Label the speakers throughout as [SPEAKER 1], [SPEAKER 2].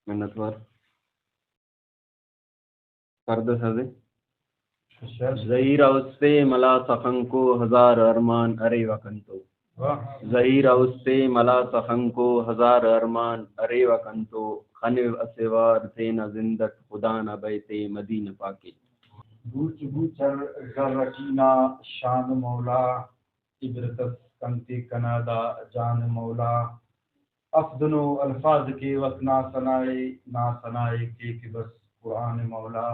[SPEAKER 1] منتور فرد سزے ظہیر اس سے ملا سخن کو ہزار ارمان ارے وکن تو ظہیر اس سے ملا سخن کو ہزار ارمان ارے وکن تو خنو اسوار تھے نہ زندت خدا نہ بیتے مدینہ پاکے
[SPEAKER 2] بوچ بوچر ذرٹینا شان مولا عبرتس کنتے کنادا جان مولا افضنو الفاظ کے وقت نہ سنائے کہ بس قرآن مولا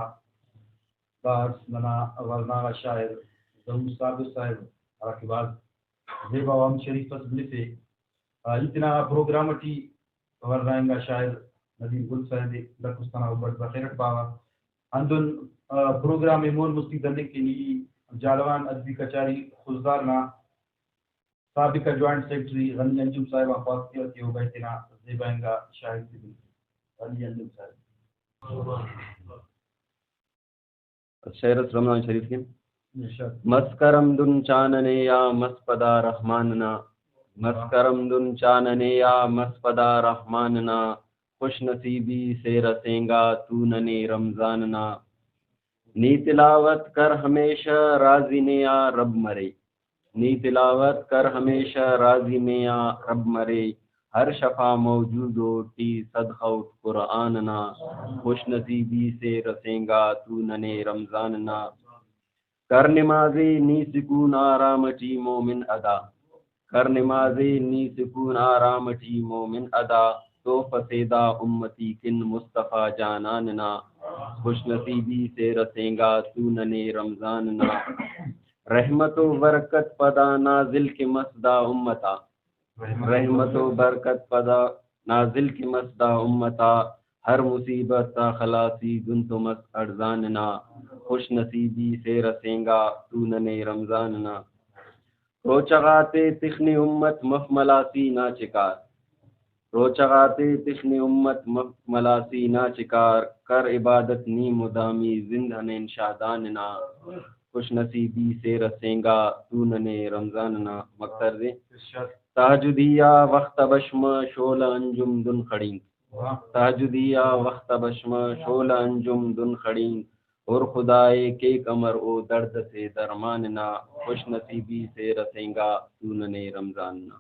[SPEAKER 2] بارس منا ورنہ شاعر ضرور ثابت صاحب اور کے بعد زیبا وام شریف اسبلی سے اتنا پروگرام ٹی ورنہ شاعر ندیم گل صاحب لکستانہ اوبر بخیرت بابا اندن پروگرام مون مستی دندے کے لیے جالوان ادبی کچاری خزدارنا سابقہ جوائنٹ سیکرٹری غنی انجم صاحب آفاقیہ کے ہو بیتنا زیبائنگا شاہد سبی غنی انجم صاحب
[SPEAKER 1] شیرس رمضان شریف کے مسکرم دن چاننے یا مسپدا رحماننا مسکرم دن چاننے یا مسپدا رحماننا خوش نصیبی سے رسیں گا تو ننے رمضاننا نی تلاوت کر ہمیشہ راضی نے یا رب مرے نی تلاوت کر ہمیشہ راضی میں یا رب مرے ہر شفا موجود ہوتی صدقہ قرآن نا خوش نصیبی سے رسیں گا تو ننے رمضان نا کر نمازی نی سکون آرام ٹی مومن ادا کر نمازی نی سکون آرام ٹی مومن ادا تو فسیدہ امتی کن مصطفیٰ جانان نا خوش نصیبی سے رسیں گا تو ننے رمضان نا رحمت و برکت پدا نازل کے مسدا امتا رحمت و برکت پدا نازل کے مسدا امتا ہر مصیبت تا خلاصی گن تو مس ارزاننا خوش نصیبی سے رسیں گا تو ننے رمضاننا روچغاتے تخنی امت مفملاسی نا چکار روچغاتے تخنی امت مفملاسی نا چکار کر عبادت نی مدامی زندہن شاداننا خوش نصیبی سے رسیں گا تو ننے رمضاننا مقصر دے تہجدیہ وقت بشم شول انجم دن کھڑیں تہجدیہ وقت بشم شول انجم دن کھڑیں اور خدائے کے کمر او درد سے درماننا خوش نصیبی سے رسیں گا تو ننے رمضاننا